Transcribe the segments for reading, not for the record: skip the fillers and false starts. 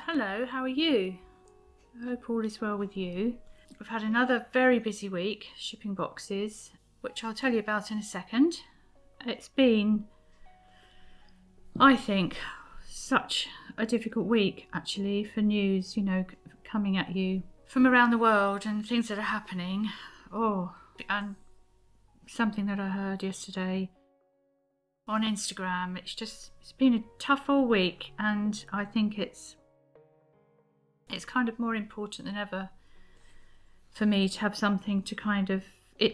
Hello, how are you? I hope all is well with you. We've had another very busy week shipping boxes, which I'll tell you about in a second. It's been, I think, such a difficult week actually for news, coming at you from around the world and things that are happening. And something that I heard yesterday on Instagram. It's been a tough all week, and I think it's kind of more important than ever for me to have something to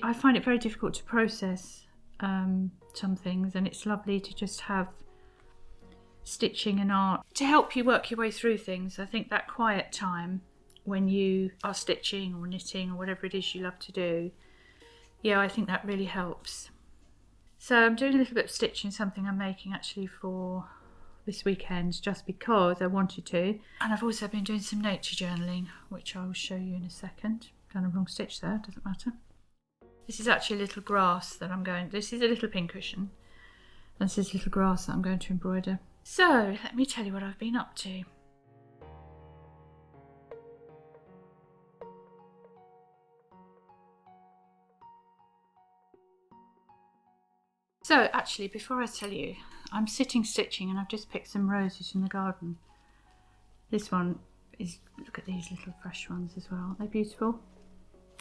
I find it very difficult to process some things, and it's lovely to just have stitching and art to help you work your way through things. I think that quiet time when you are stitching or knitting or whatever it is you love to do, I think that really helps. So I'm doing a little bit of stitching, something I'm making actually for this weekend just because I wanted to. And I've also been doing some nature journaling, which I will show you in a second. Done a wrong stitch there, doesn't matter. This is actually a little grass that this is a little pincushion. And this is a little grass that I'm going to embroider. So let me tell you what I've been up to. So actually, before I tell you, I'm sitting stitching and I've just picked some roses from the garden. This one is, look at these little fresh ones as well. Aren't they beautiful?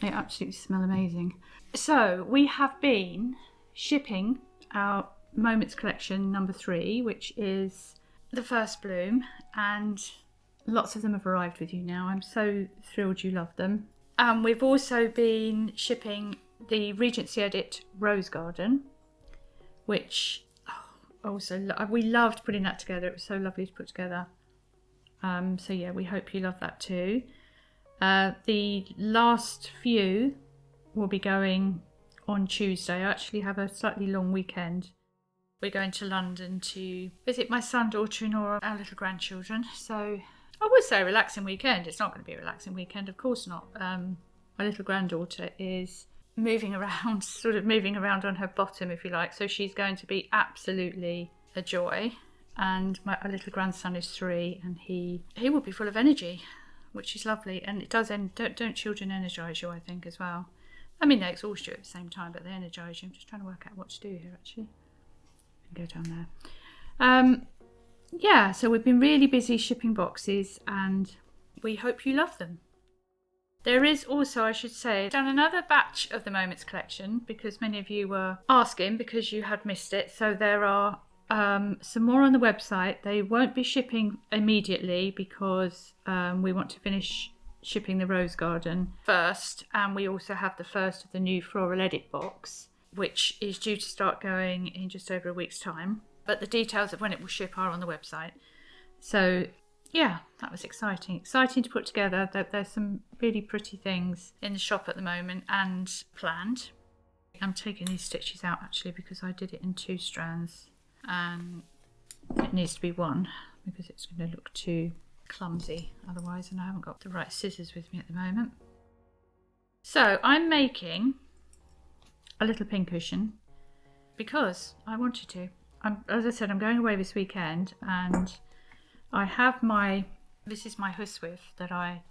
They absolutely smell amazing. So we have been shipping our Moments collection number 3, which is the first bloom, and lots of them have arrived with you now. I'm so thrilled you love them. And we've also been shipping the Regency Edit Rose Garden, which we loved putting that together. It was so lovely to put together. We hope you love that too. The last few will be going on Tuesday. I actually have a slightly long weekend. We're going to London to visit my son, daughter-in-law, our little grandchildren. So I would say a relaxing weekend. It's not going to be a relaxing weekend, of course not. My little granddaughter is moving around on her bottom, if you like. So she's going to be absolutely a joy. And our little grandson is 3, and he will be full of energy, which is lovely. And it does don't children energise you, I think, as well. I mean, they exhaust you at the same time, but they energise you. I'm just trying to work out what to do here, actually. Go down there. So we've been really busy shipping boxes, and we hope you love them. There is also, I should say, done another batch of the Moments collection because many of you were asking because you had missed it. So there are some more on the website. They won't be shipping immediately because we want to finish shipping the Rose Garden first. And we also have the first of the new Floral Edit box, which is due to start going in just over a week's time. But the details of when it will ship are on the website. So that was exciting to put together. There's some really pretty things in the shop at the moment and planned. I'm taking these stitches out actually because I did it in 2 strands, and it needs to be 1 because it's going to look too clumsy otherwise, and I haven't got the right scissors with me at the moment. So I'm making a little pincushion because I wanted to. As I said, I'm going away this weekend, and I have this is my huswif that I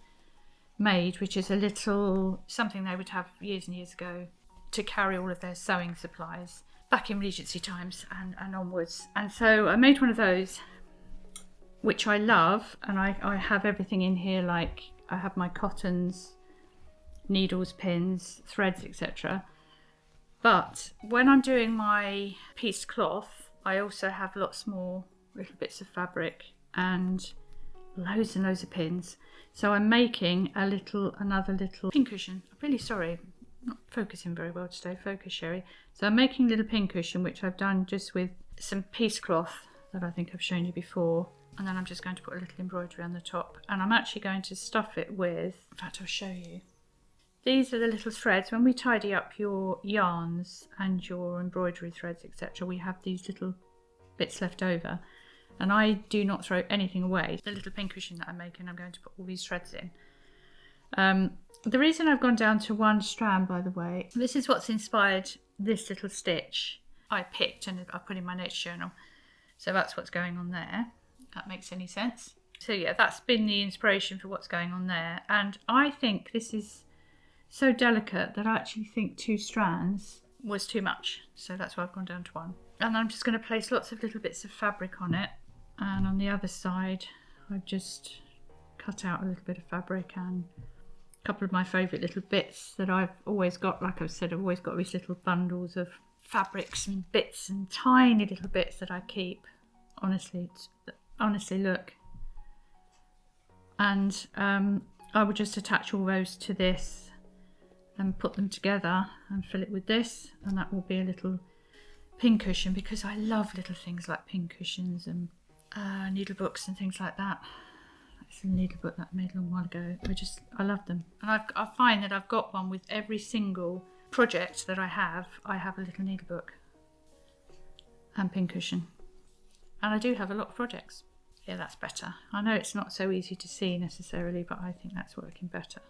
made, which is a little something they would have years and years ago to carry all of their sewing supplies back in Regency times and onwards. And so I made one of those, which I love, and I have everything in here, like I have my cottons, needles, pins, threads, etc. But when I'm doing my pieced cloth, I also have lots more little bits of fabric and loads of pins. So I'm making another little pincushion. I'm really sorry, I'm not focusing very well today. Focus, Sherry. So I'm making a little pincushion, which I've done just with some pieced cloth that I think I've shown you before. And then I'm just going to put a little embroidery on the top. And I'm actually going to stuff it with, in fact, I'll show you. These are the little threads. When we tidy up your yarns and your embroidery threads, etc., we have these little bits left over. And I do not throw anything away. The little pincushion that I'm making, I'm going to put all these threads in. The reason I've gone down to 1 strand, by the way, this is what's inspired this little stitch I picked and I put in my notes journal. So that's what's going on there. If that makes any sense. So yeah, that's been the inspiration for what's going on there. And I think this is so delicate that I actually think 2 strands was too much. So that's why I've gone down to 1. And I'm just going to place lots of little bits of fabric on it. And on the other side, I've just cut out a little bit of fabric and a couple of my favourite little bits that I've always got. Like I've said, I've always got these little bundles of fabrics and bits and tiny little bits that I keep. Honestly, look. And I would just attach all those to this and put them together and fill it with this, and that will be a little pin cushion, because I love little things like pin cushions and needle books and things like that. It's a needle book that I made a long while ago. I love them, and I find that I've got one with every single project that I have a little needle book and pin cushion, and I do have a lot of projects. Yeah, that's better. I know it's not so easy to see necessarily, but I think that's working better.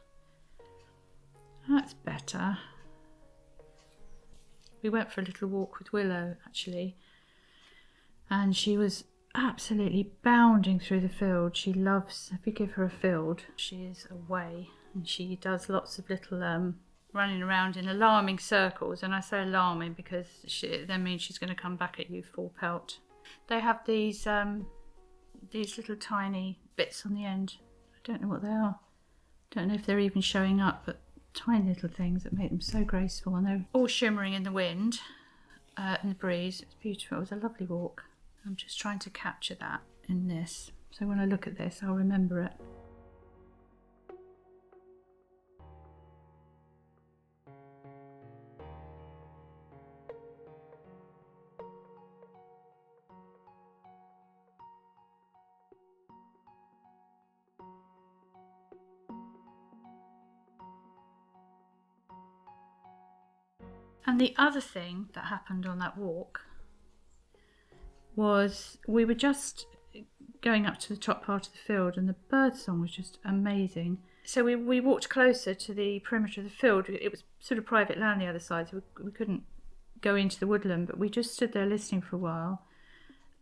That's better. We went for a little walk with Willow, actually, and she was absolutely bounding through the field. She loves, if you give her a field, she is away, and she does lots of little running around in alarming circles. And I say alarming because that means she's going to come back at you full pelt. They have these little tiny bits on the end. I don't know what they are. Don't know if they're even showing up, but tiny little things that make them so graceful, and they're all shimmering in the wind, in the breeze. It's beautiful. It was a lovely walk. I'm just trying to capture that in this, so when I look at this I'll remember it. And the other thing that happened on that walk was we were just going up to the top part of the field, and the bird song was just amazing. So we walked closer to the perimeter of the field. It was sort of private land the other side, so we couldn't go into the woodland, but we just stood there listening for a while.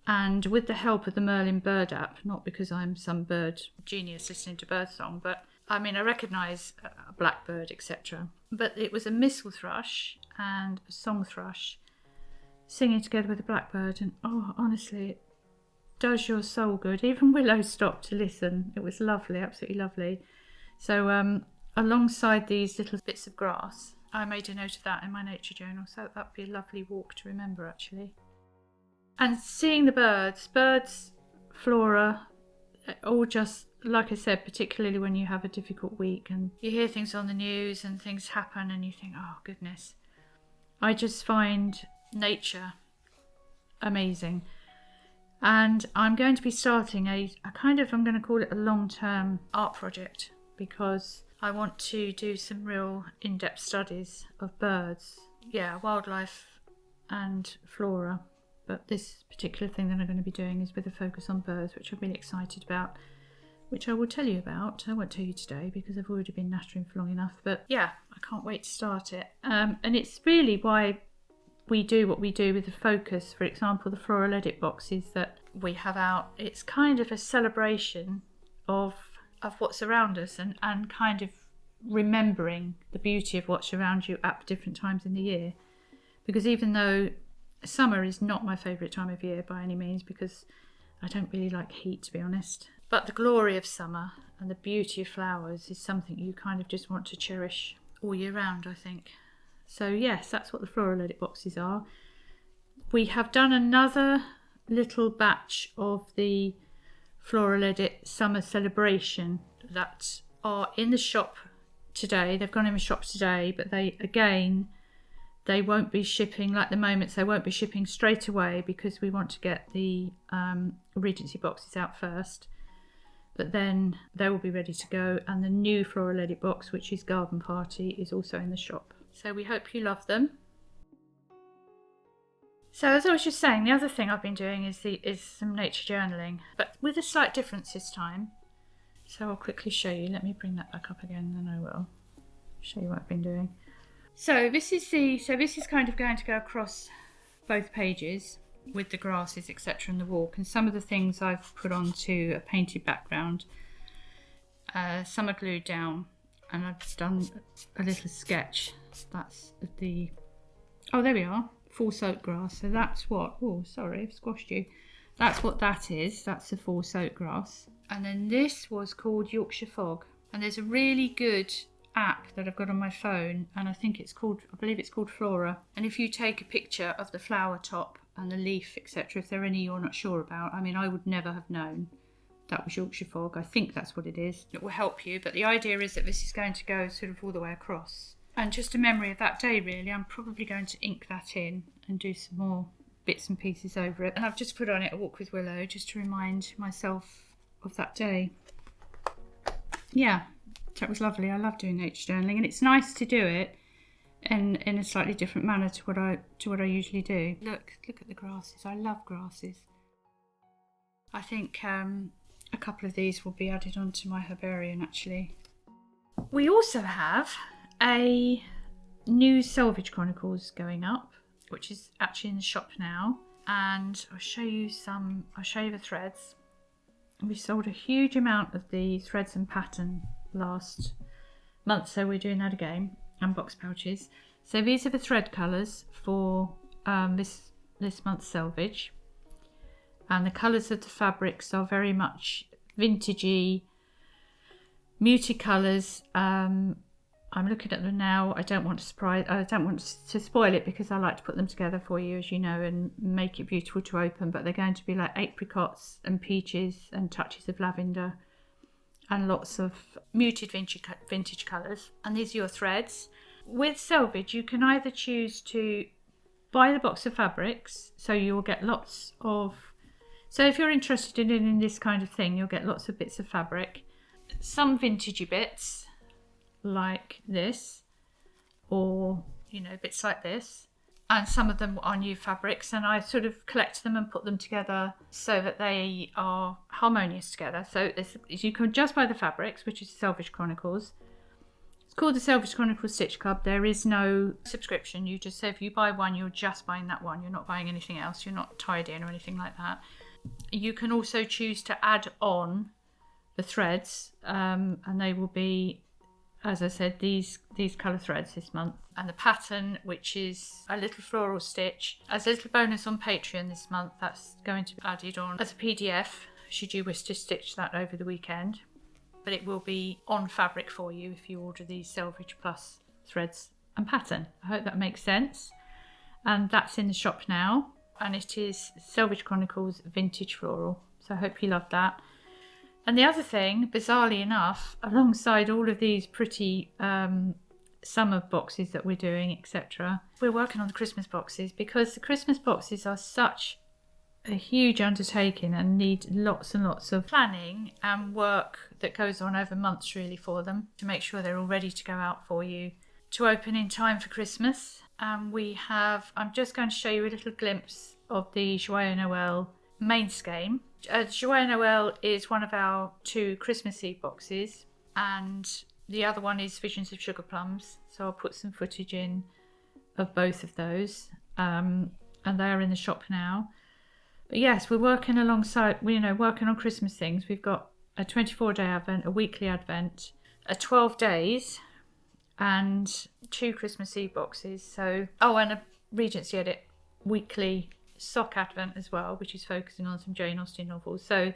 And with the help of the Merlin bird app, not because I'm some bird genius listening to bird song, but I mean, I recognise a blackbird, etc. But it was a missel thrush and a song thrush singing together with a blackbird, and oh, honestly, it does your soul good. Even Willow stopped to listen. It was lovely, absolutely lovely. So alongside these little bits of grass, I made a note of that in my nature journal, so that'd be a lovely walk to remember, actually. And seeing the birds, flora, all just, like I said, particularly when you have a difficult week and you hear things on the news and things happen and you think, oh goodness. I just find nature amazing. And I'm going to be starting a kind of, I'm going to call it a long-term art project, because I want to do some real in-depth studies of birds. Yeah, wildlife and flora. But this particular thing that I'm going to be doing is with a focus on birds, which I'm really excited about, which I will tell you about. I won't tell you today because I've already been nattering for long enough. But yeah, I can't wait to start it. And it's really why we do what we do with the focus. For example, the floral edit boxes that we have out. It's kind of a celebration of what's around us, and kind of remembering the beauty of what's around you at different times in the year. Because even though summer is not my favourite time of year by any means, because I don't really like heat, to be honest. But the glory of summer and the beauty of flowers is something you kind of just want to cherish all year round, I think. So yes, that's what the floral edit boxes are. We have done another little batch of the floral edit summer celebration that are in the shop today. They've gone in the shop today, but they won't be shipping, like the moments, they won't be shipping straight away because we want to get the Regency boxes out first. But then they will be ready to go, and the new floral edit box, which is Garden Party, is also in the shop. So we hope you love them. So as I was just saying, the other thing I've been doing is some nature journaling, but with a slight difference this time. So I'll quickly show you. Let me bring that back up again, and I will show you what I've been doing. So this is kind of going to go across both pages, with the grasses, etc. on the walk. And some of the things I've put onto a painted background. Some are glued down, and I've done a little sketch. That's the, oh, there we are, full soaked grass. So that's what, oh sorry, I've squashed you. That's what that is. That's the full soaked grass. And then this was called Yorkshire Fog. And there's a really good app that I've got on my phone, and I believe it's called Flora. And if you take a picture of the flower top and the leaf, etc., if there are any you're not sure about, I mean, I would never have known that was Yorkshire Fog. I think that's what it is. It will help you, but the idea is that this is going to go sort of all the way across. And just a memory of that day, really. I'm probably going to ink that in and do some more bits and pieces over it. And I've just put on it a Walk with Willow just to remind myself of that day. Yeah, that was lovely. I love doing nature journaling, and it's nice to do it in a slightly different manner to what I usually do. Look at the grasses. I love grasses. I think a couple of these will be added onto my herbarium actually. We also have a new Salvage Chronicles going up, which is actually in the shop now, and I'll show you the threads. We sold a huge amount of the threads and pattern last month, so we're doing that again, and box pouches. So these are the thread colours for this month's Salvage. And the colours of the fabrics are very much vintagey, muted colours. I'm looking at them now. I don't want to spoil it because I like to put them together for you, as you know, and make it beautiful to open. But they're going to be like apricots and peaches and touches of lavender and lots of muted vintage colours. And these are your threads. With Salvage, you can either choose to buy the box of fabrics, so you'll get lots of. So if you're interested in this kind of thing, you'll get lots of bits of fabric, some vintagey bits like this, or bits like this, and some of them are new fabrics, and I sort of collect them and put them together so that they are harmonious together. So you can just buy the fabrics, which is Salvage Chronicles. It's called the Salvage Chronicles Stitch Club. There is no subscription. You just say if you buy one, you're just buying that one. You're not buying anything else. You're not tied in or anything like that. You can also choose to add on the threads, and they will be, as I said, these colour threads this month. And the pattern, which is a little floral stitch, as a little bonus on Patreon this month, that's going to be added on as a PDF, should you wish to stitch that over the weekend. But it will be on fabric for you if you order these Salvage Plus threads and pattern. I hope that makes sense. And that's in the shop now. And it is Salvage Chronicles Vintage Floral. So I hope you love that. And the other thing, bizarrely enough, alongside all of these pretty summer boxes that we're doing, etc., we're working on the Christmas boxes, because the Christmas boxes are such a huge undertaking and need lots and lots of planning and work that goes on over months really for them to make sure they're all ready to go out for you to open in time for Christmas. And I'm just going to show you a little glimpse of the Joyeux Noël main skein. Joyeux Noël is one of our 2 Christmas Eve boxes, and the other one is Visions of Sugar Plums. So I'll put some footage in of both of those, and they are in the shop now. But yes, we're working alongside, working on Christmas things. We've got a 24-day Advent, a weekly Advent, a 12 days, and 2 Christmas Eve boxes. So, and a Regency Edit weekly sock Advent as well, which is focusing on some Jane Austen novels. So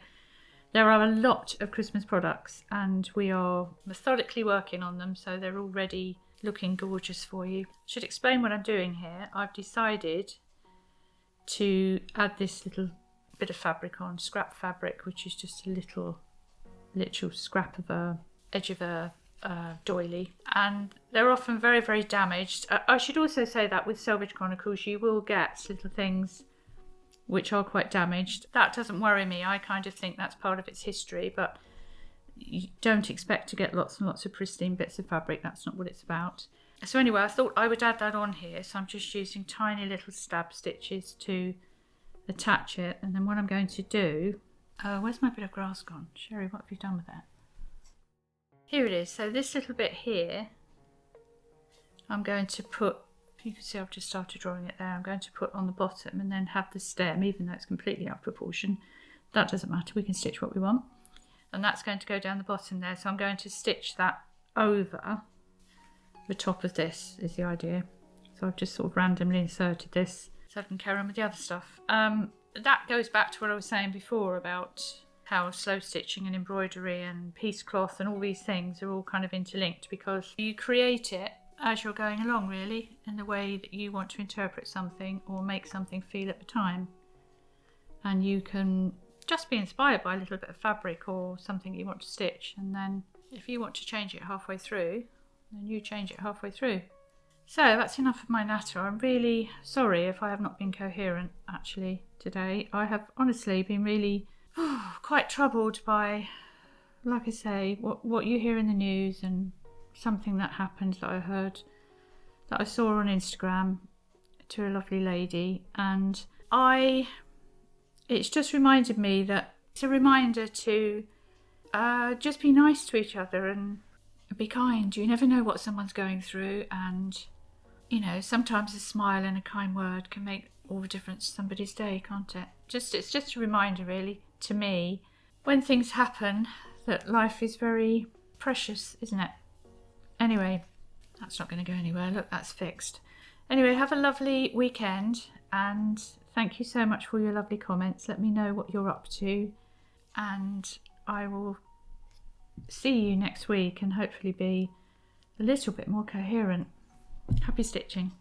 there are a lot of Christmas products, and we are methodically working on them, so they're already looking gorgeous for you. I should explain what I'm doing here. I've decided to add this little bit of fabric on, scrap fabric, which is just a literal scrap of a edge of a doily, and they're often very, very damaged. I should also say that with Salvage Chronicles you will get little things which are quite damaged. That doesn't worry me. I kind of think that's part of its history, but you don't expect to get lots and lots of pristine bits of fabric. That's not what it's about. So anyway, I thought I would add that on here, so I'm just using tiny little stab stitches to attach it. And then what I'm going to do, where's my bit of grass gone? Sherry, what have you done with that? Here it is. So this little bit here, I'm going to put You can see I've just started drawing it there. I'm going to put on the bottom and then have the stem, even though it's completely out of proportion. That doesn't matter, we can stitch what we want. And that's going to go down the bottom there. So I'm going to stitch that over the top of this, is the idea. So I've just sort of randomly inserted this so I can carry on with the other stuff. That goes back to what I was saying before about how slow stitching and embroidery and piece cloth and all these things are all kind of interlinked, because you create it as you're going along, really, in the way that you want to interpret something or make something feel at the time. And you can just be inspired by a little bit of fabric or something you want to stitch, and then if you want to change it halfway through, then you change it halfway through. So that's enough of my natter. I'm really sorry if I have not been coherent actually today. I have honestly been really quite troubled by, like I say, what you hear in the news, and something that happened that I heard, that I saw on Instagram to a lovely lady, and it's just reminded me that it's a reminder to just be nice to each other and be kind. You never know what someone's going through, and you know, sometimes a smile and a kind word can make all the difference to somebody's day, can't it? It's just a reminder, really, to me, when things happen, that life is very precious, isn't it? Anyway, that's not going to go anywhere. Look, that's fixed. Anyway, have a lovely weekend, and thank you so much for your lovely comments. Let me know what you're up to, and I will see you next week and hopefully be a little bit more coherent. Happy stitching.